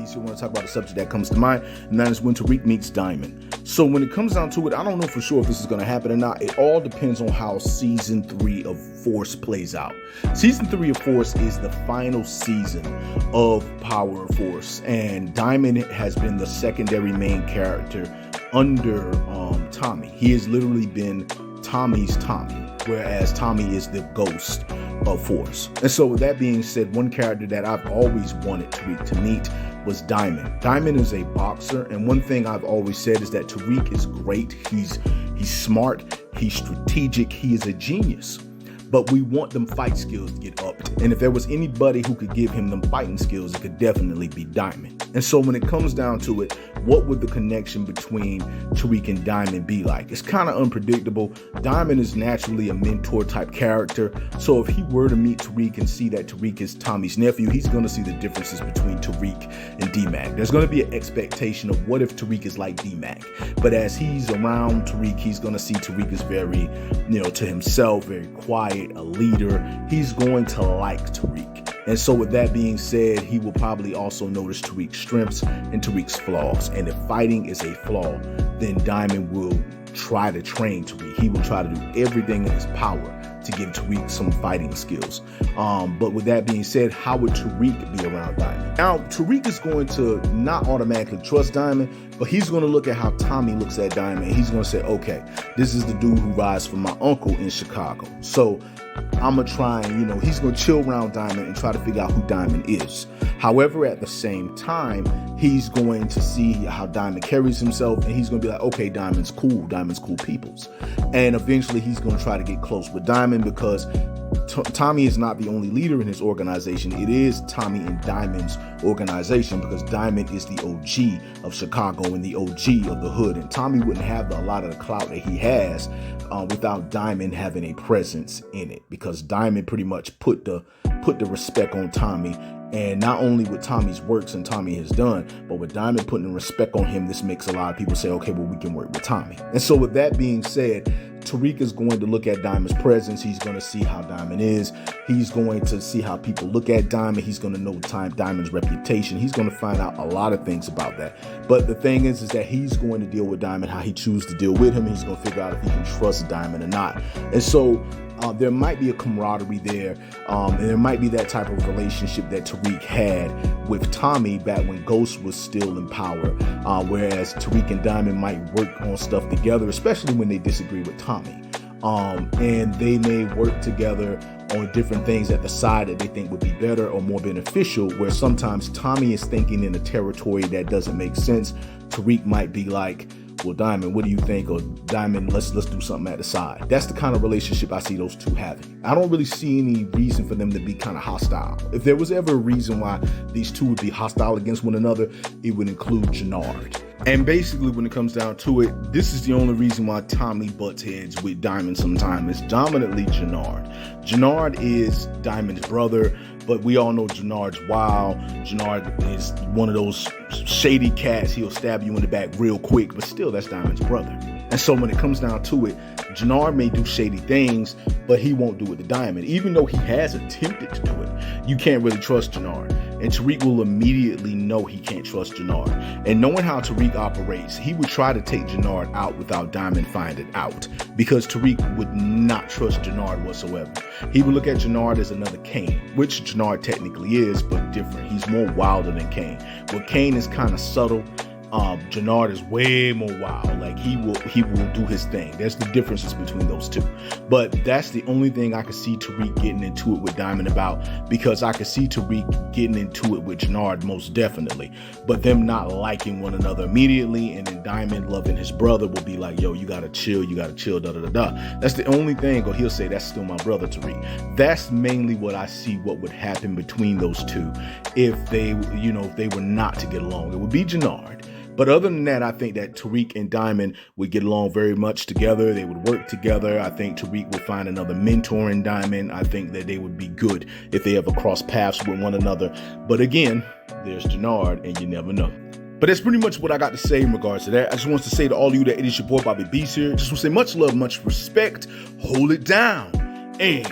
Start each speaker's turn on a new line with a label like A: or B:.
A: Beast. We want to talk about a subject that comes to mind, and that is when Tariq meets Diamond. So when it comes down to it, I don't know for sure if this is going to happen or not. It all depends on how season 3 of Force plays out. Season 3 of Force is the final season of Power of Force, and Diamond has been the secondary main character under Tommy. He has literally been Tommy's Tommy, whereas Tommy is the ghost of Force. And so with that being said, one character that I've always wanted Tariq to meet was Diamond. Diamond is a boxer, and one thing I've always said is that Tariq is great. He's smart, he's strategic, he is a genius. But we want them fight skills to get upped. And if there was anybody who could give him them fighting skills, it could definitely be Diamond. And so when it comes down to it, what would the connection between Tariq and Diamond be like? It's kind of unpredictable. Diamond is naturally a mentor type character. So if he were to meet Tariq and see that Tariq is Tommy's nephew, he's going to see the differences between Tariq and D-Mac. There's going to be an expectation of what if Tariq is like D-Mac. But as he's around Tariq, he's going to see Tariq is very, to himself, very quiet, a leader. He's going to like Tariq. And so with that being said, he will probably also notice Tariq's strengths and Tariq's flaws. And if fighting is a flaw, then Diamond will try to train Tariq. He will try to do everything in his power to give Tariq some fighting skills. But with that being said, how would Tariq be around Diamond? Now, Tariq is going to not automatically trust Diamond, but he's going to look at how Tommy looks at Diamond, and he's going to say, okay, this is the dude who rides for my uncle in Chicago. So I'm going to try and, he's going to chill around Diamond and try to figure out who Diamond is. However, at the same time, he's going to see how Diamond carries himself, and he's going to be like, okay, Diamond's cool peoples. And eventually he's going to try to get close with Diamond because Tommy is not the only leader in his organization. It is Tommy and Diamond's organization because Diamond is the OG of Chicago and the OG of the hood. And Tommy wouldn't have a lot of the clout that he has without Diamond having a presence in it, because Diamond pretty much put the respect on Tommy. And not only with Tommy's works and Tommy has done, but with Diamond putting respect on him, this makes a lot of people say, okay, well, we can work with Tommy. And so with that being said, Tariq is going to look at Diamond's presence. He's going to see how Diamond is. He's going to see how people look at Diamond. He's going to know Diamond's reputation. He's going to find out a lot of things about that. But the thing is that he's going to deal with Diamond how he chooses to deal with him. He's going to figure out if he can trust Diamond or not. And so there might be a camaraderie there, and there might be that type of relationship that Tariq had with Tommy back when Ghost was still in power, whereas Tariq and Diamond might work on stuff together, especially when they disagree with Tommy. And they may work together on different things at the side that they think would be better or more beneficial, where sometimes Tommy is thinking in a territory that doesn't make sense. Tariq might be like, well, Diamond, what do you think? Or Diamond, let's do something at the side. That's the kind of relationship I see those two having. I don't really see any reason for them to be kind of hostile. If there was ever a reason why these two would be hostile against one another, it would include Jinard. And basically, when it comes down to it, this is the only reason why Tommy butts heads with Diamond sometimes. It's dominantly Jinard. Jinard is Diamond's brother, but we all know Jinard's wild. Jinard is one of those shady cats. He'll stab you in the back real quick, but still, that's Diamond's brother. And so when it comes down to it, Jinard may do shady things, but he won't do it to Diamond. Even though he has attempted to do it, you can't really trust Jinard. And Tariq will immediately know he can't trust Jinard. And knowing how Tariq operates, he would try to take Jinard out without Diamond finding out, because Tariq would not trust Jinard whatsoever. He would look at Jinard as another Kane, which Jinard technically is, but different. He's more wilder than Kane. Well, Kane is kind of subtle. Jinard is way more wild. Like he will do his thing. There's the differences between those two. But that's the only thing I could see Tariq getting into it with Diamond about, because I could see Tariq getting into it with Jinard most definitely. But them not liking one another immediately, and then Diamond loving his brother will be like, yo, you gotta chill, da da da da. That's the only thing, or he'll say, that's still my brother, Tariq. That's mainly what I see what would happen between those two if they, if they were not to get along. It would be Jinard. But other than that, I think that Tariq and Diamond would get along very much together. They would work together. I think Tariq would find another mentor in Diamond. I think that they would be good if they ever cross paths with one another. But again, there's Jinard, and you never know. But that's pretty much what I got to say in regards to that. I just want to say to all of you that it is your boy Bobby Beast here. Just want to say much love, much respect. Hold it down. And